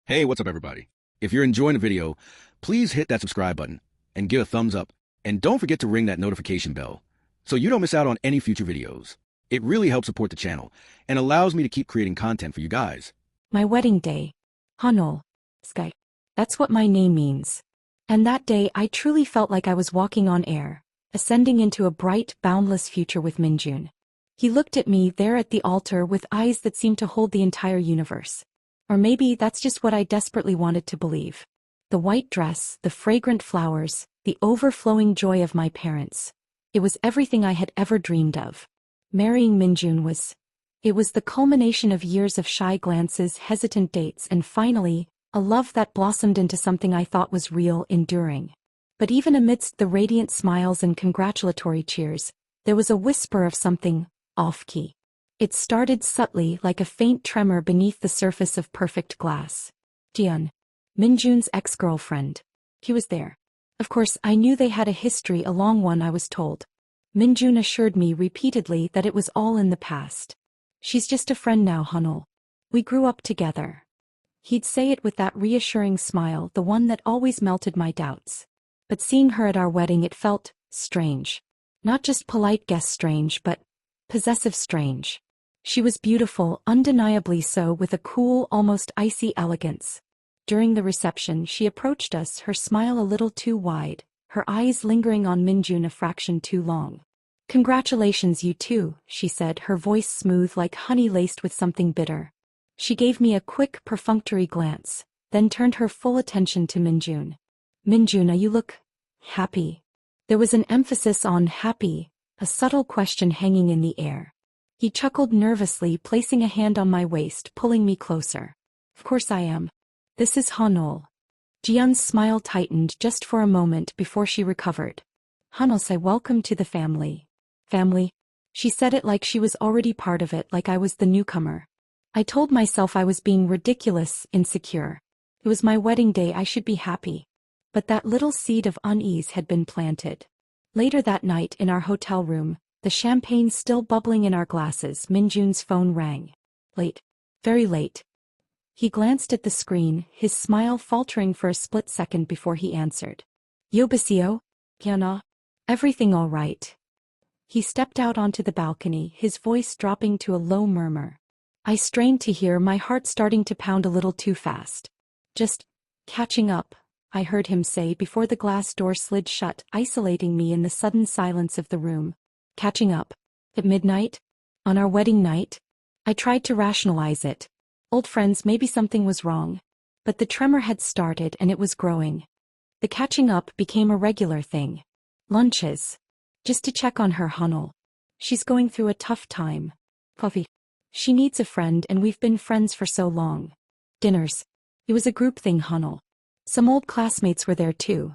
Hey, what's up, everybody? If you're enjoying the video, please hit that subscribe button and give a thumbs up. And don't forget to ring that notification bell so you don't miss out on any future videos. It really helps support the channel and allows me to keep creating content for you guys. My wedding day. Ha-neul. Sky. That's what my name means. And that day I truly felt like I was walking on air, ascending into a bright, boundless future with Min-joon. He looked at me there at the altar with eyes that seemed to hold the entire universe. Or maybe that's just what I desperately wanted to believe. The white dress, the fragrant flowers, the overflowing joy of my parents. It was everything I had ever dreamed of. Marrying Min-joon was the culmination of years of shy glances, hesitant dates, and finally, a love that blossomed into something I thought was real, enduring. But even amidst the radiant smiles and congratulatory cheers, there was a whisper of something off-key. It started subtly, like a faint tremor beneath the surface of perfect glass. Ji-yeon, Min-joon's ex-girlfriend. He was there. Of course, I knew they had a history, a long one, I was told. Min-joon assured me repeatedly that it was all in the past. She's just a friend now, Ha-neul. We grew up together. He'd say it with that reassuring smile, the one that always melted my doubts. But seeing her at our wedding, it felt strange. Not just polite guest strange, but possessive strange. She was beautiful, undeniably so, with a cool, almost icy elegance. During the reception, she approached us, her smile a little too wide, her eyes lingering on Min-joon a fraction too long. "Congratulations, you too," she said, her voice smooth like honey laced with something bitter. She gave me a quick, perfunctory glance, then turned her full attention to Min-joon. "Min-joon, you look happy." There was an emphasis on happy, a subtle question hanging in the air. He chuckled nervously, placing a hand on my waist, pulling me closer. "Of course I am. This is Ha-neul." Ji-yeon's smile tightened just for a moment before she recovered. "Ha-neul, say welcome to the family." "Family?" She said it like she was already part of it, like I was the newcomer. I told myself I was being ridiculous, insecure. It was my wedding day, I should be happy. But that little seed of unease had been planted. Later that night in our hotel room, the champagne still bubbling in our glasses, Min-joon's phone rang. Late. Very late. He glanced at the screen, his smile faltering for a split second before he answered. "Yobaseo? Hyuna? Everything all right?" He stepped out onto the balcony, his voice dropping to a low murmur. I strained to hear, my heart starting to pound a little too fast. "Just catching up," I heard him say before the glass door slid shut, isolating me in the sudden silence of the room. "Catching up? At midnight? On our wedding night?" I tried to rationalize it. Old friends, maybe something was wrong. But the tremor had started and it was growing. The catching up became a regular thing. Lunches. Just to check on her, Ha-neul. She's going through a tough time. Coffee. She needs a friend and we've been friends for so long. Dinners. It was a group thing, Ha-neul. Some old classmates were there too.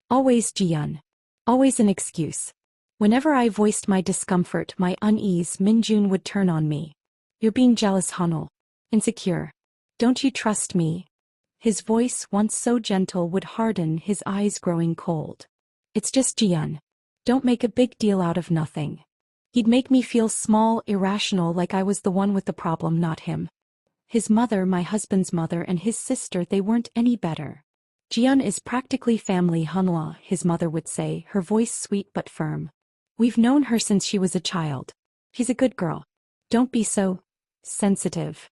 Always Ji-yeon. Always an excuse. Whenever I voiced my discomfort, my unease, Min-joon would turn on me. "You're being jealous, Ha-neul. Insecure. Don't you trust me?" His voice, once so gentle, would harden, his eyes growing cold. "It's just Ji-yeon. Don't make a big deal out of nothing." He'd make me feel small, irrational, like I was the one with the problem, not him. His mother, my husband's mother, and his sister, they weren't any better. "Ji-yeon is practically family, Ha-neul," his mother would say, her voice sweet but firm. "We've known her since she was a child. She's a good girl. Don't be so sensitive."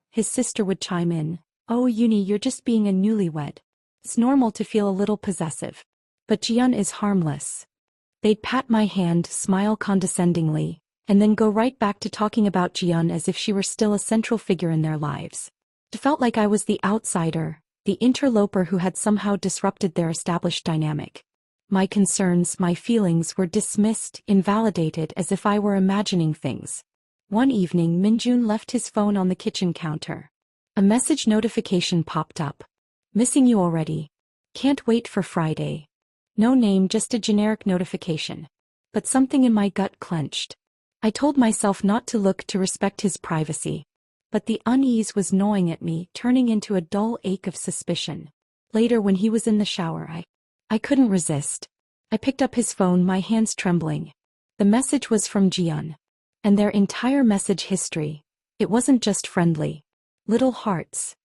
His sister would chime in. "Oh, Uni, you're just being a newlywed. It's normal to feel a little possessive. But Ji-yeon is harmless." They'd pat my hand, smile condescendingly, and then go right back to talking about Ji-yeon as if she were still a central figure in their lives. It felt like I was the outsider, the interloper who had somehow disrupted their established dynamic. My concerns, my feelings were dismissed, invalidated, as if I were imagining things. One evening, Min-joon left his phone on the kitchen counter. A message notification popped up. "Missing you already. Can't wait for Friday." No name, just a generic notification. But something in my gut clenched. I told myself not to look, to respect his privacy. But the unease was gnawing at me, turning into a dull ache of suspicion. Later, when he was in the shower, I couldn't resist. I picked up his phone, my hands trembling. The message was from Ji-yeon. And their entire message history. It wasn't just friendly. Little hearts.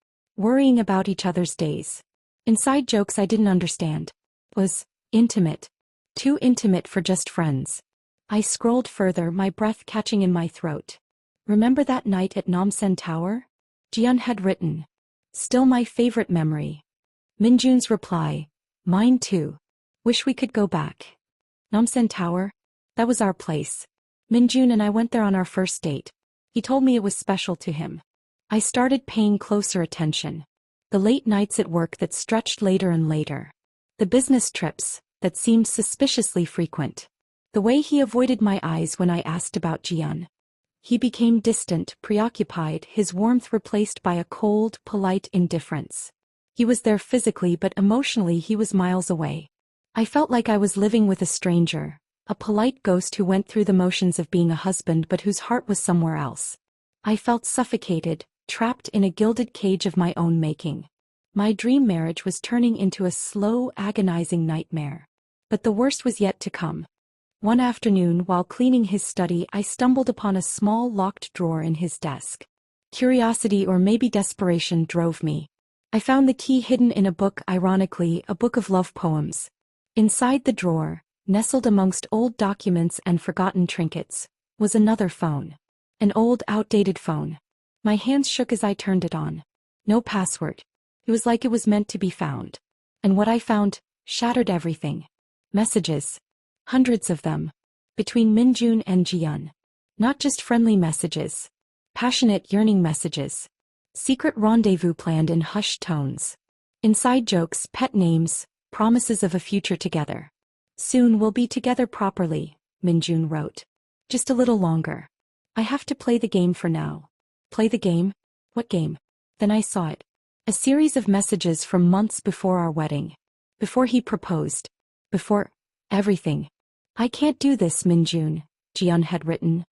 worrying about each other's days. Inside jokes I didn't understand. Was intimate. Too intimate for just friends. I scrolled further, my breath catching in my throat. Remember that night at Namsen Tower? Jian had written. Still my favorite memory. Min-joon's reply. Mine too. Wish we could go back. Namsen Tower? That was our place. Min-joon and I went there on our first date. He told me it was special to him. I started paying closer attention. The late nights at work that stretched later and later. The business trips that seemed suspiciously frequent. The way he avoided my eyes when I asked about Jian. He became distant, preoccupied, his warmth replaced by a cold, polite indifference. He was there physically, but emotionally he was miles away. I felt like I was living with a stranger, a polite ghost who went through the motions of being a husband but whose heart was somewhere else. I felt suffocated, trapped in a gilded cage of my own making. My dream marriage was turning into a slow, agonizing nightmare. But the worst was yet to come. One afternoon, while cleaning his study, I stumbled upon a small locked drawer in his desk. Curiosity or maybe desperation drove me. I found the key hidden in a book, ironically, a book of love poems. Inside the drawer, nestled amongst old documents and forgotten trinkets, was another phone. An old, outdated phone. My hands shook as I turned it on. No password. It was like it was meant to be found. And what I found shattered everything. Messages. Hundreds of them. Between Min-joon and Jian. Not just friendly messages. Passionate, yearning messages. Secret rendezvous planned in hushed tones. Inside jokes, pet names, promises of a future together. Soon we'll be together properly, Min-joon wrote. Just a little longer. I have to play the game for now. Play the game? What game? Then I saw it. A series of messages from months before our wedding. Before he proposed. Before everything. I can't do this, Min-joon, Jian had written.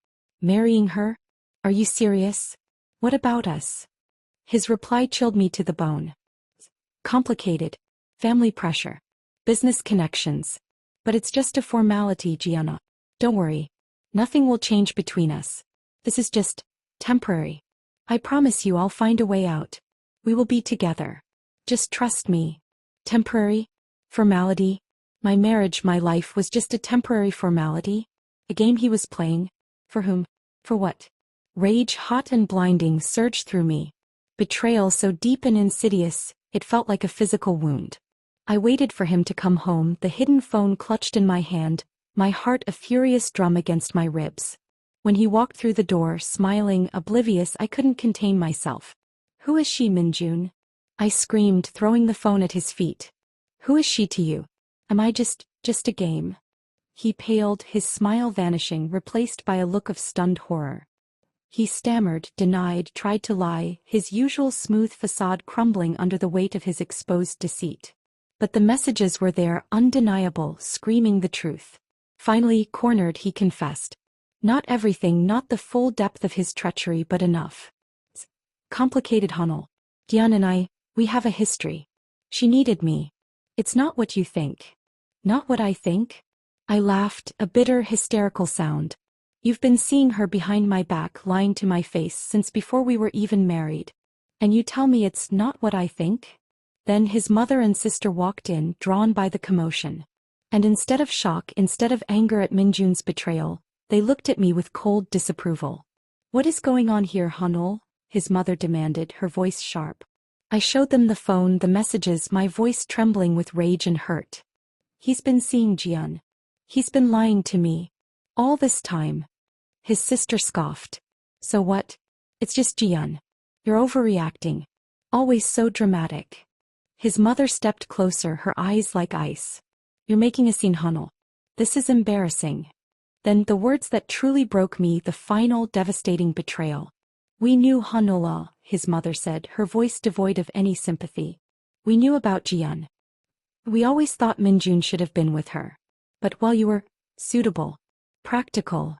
Marrying her? Are you serious? What about us? His reply chilled me to the bone. Complicated. Family pressure. Business connections. But it's just a formality, Jian. Don't worry. Nothing will change between us. This is just temporary. I promise you I'll find a way out. We will be together. Just trust me. Temporary? Formality? My marriage, my life was just a temporary formality? A game he was playing? For whom? For what? Rage, hot and blinding, surged through me. Betrayal so deep and insidious, it felt like a physical wound. I waited for him to come home, the hidden phone clutched in my hand, my heart a furious drum against my ribs. When he walked through the door, smiling, oblivious, I couldn't contain myself. Who is she, Min-joon? I screamed, throwing the phone at his feet. Who is she to you? Am I just a game? He paled, his smile vanishing, replaced by a look of stunned horror. He stammered, denied, tried to lie, his usual smooth facade crumbling under the weight of his exposed deceit. But the messages were there, undeniable, screaming the truth. Finally, cornered, he confessed. Not everything, not the full depth of his treachery, but enough. Complicated, Ha-neul. Jian and I, we have a history. She needed me. It's not what you think. Not what I think? I laughed, a bitter, hysterical sound. You've been seeing her behind my back, lying to my face since before we were even married. And you tell me it's not what I think? Then his mother and sister walked in, drawn by the commotion. And instead of shock, instead of anger at Min-joon's betrayal, they looked at me with cold disapproval. What is going on here, Ha-neul? His mother demanded, her voice sharp. I showed them the phone, the messages, my voice trembling with rage and hurt. He's been seeing Jian. He's been lying to me. All this time. His sister scoffed. So what? It's just Jian. You're overreacting. Always so dramatic. His mother stepped closer, her eyes like ice. You're making a scene, Ha-neul. This is embarrassing. Then the words that truly broke me, the final devastating betrayal. We knew, Ha-neul, his mother said, her voice devoid of any sympathy. We knew about Jian. We always thought Min-joon should have been with her. But while you were suitable, practical,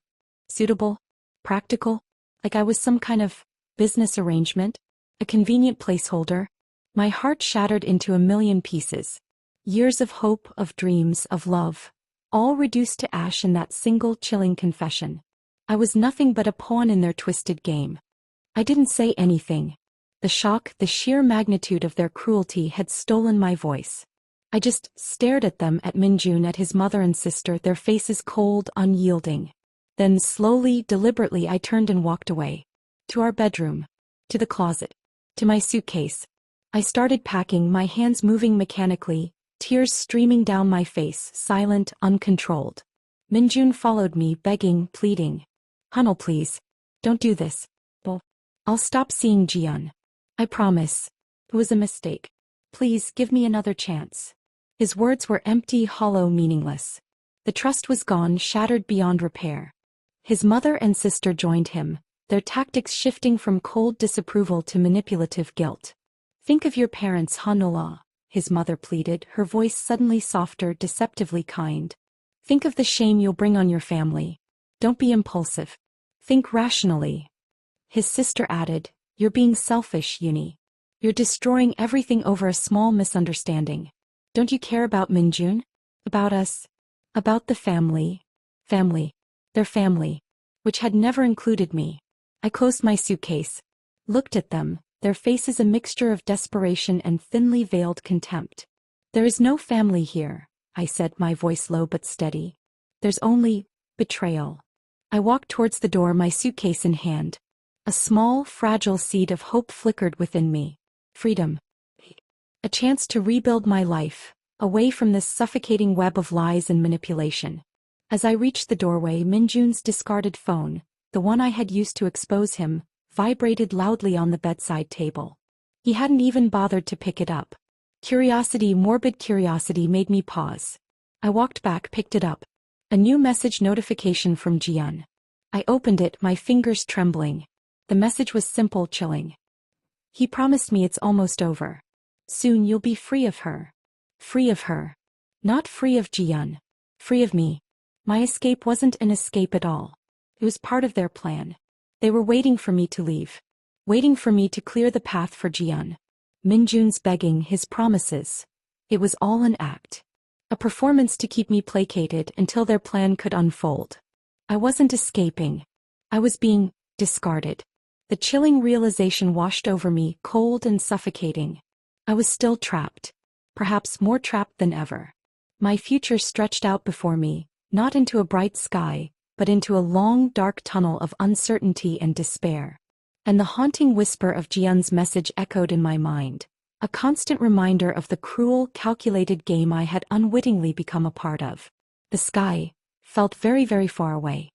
suitable, practical, like I was some kind of business arrangement, a convenient placeholder, my heart shattered into a million pieces. Years of hope, of dreams, of love, all reduced to ash in that single chilling confession. I was nothing but a pawn in their twisted game. I didn't say anything. The shock, the sheer magnitude of their cruelty had stolen my voice. I just stared at them, at Min-joon, at his mother and sister, their faces cold, unyielding. Then slowly, deliberately I turned and walked away. To our bedroom. To the closet. To my suitcase. I started packing, my hands moving mechanically, tears streaming down my face, silent, uncontrolled. Min-joon followed me, begging, pleading. Ha-neul, please. Don't do this. I'll stop seeing Ji-yeon. I promise. It was a mistake. Please give me another chance. His words were empty, hollow, meaningless. The trust was gone, shattered beyond repair. His mother and sister joined him, their tactics shifting from cold disapproval to manipulative guilt. Think of your parents, Ha-neul, his mother pleaded, her voice suddenly softer, deceptively kind. Think of the shame you'll bring on your family. Don't be impulsive. Think rationally. His sister added, you're being selfish, Uni. You're destroying everything over a small misunderstanding. Don't you care about Min-joon? About us? About the family? Family. Their family. Which had never included me. I closed my suitcase. Looked at them, their faces a mixture of desperation and thinly veiled contempt. There is no family here, I said, my voice low but steady. There's only betrayal. I walked towards the door, my suitcase in hand. A small, fragile seed of hope flickered within me. Freedom. A chance to rebuild my life, away from this suffocating web of lies and manipulation. As I reached the doorway, Min-joon's discarded phone, the one I had used to expose him, vibrated loudly on the bedside table. He hadn't even bothered to pick it up. Curiosity, morbid curiosity, made me pause. I walked back, picked it up. A new message notification from Ji-yeon. I opened it, my fingers trembling. The message was simple, chilling. He promised me it's almost over. Soon you'll be free of her. Free of her. Not free of Ji-yeon. Free of me. My escape wasn't an escape at all. It was part of their plan. They were waiting for me to leave. Waiting for me to clear the path for Ji-yeon. Min-joon's begging, his promises. It was all an act. A performance to keep me placated until their plan could unfold. I wasn't escaping. I was being discarded. The chilling realization washed over me, cold and suffocating. I was still trapped. Perhaps more trapped than ever. My future stretched out before me, not into a bright sky, but into a long, dark tunnel of uncertainty and despair. And the haunting whisper of Ji-yeon's message echoed in my mind, a constant reminder of the cruel, calculated game I had unwittingly become a part of. The sky felt very, very far away.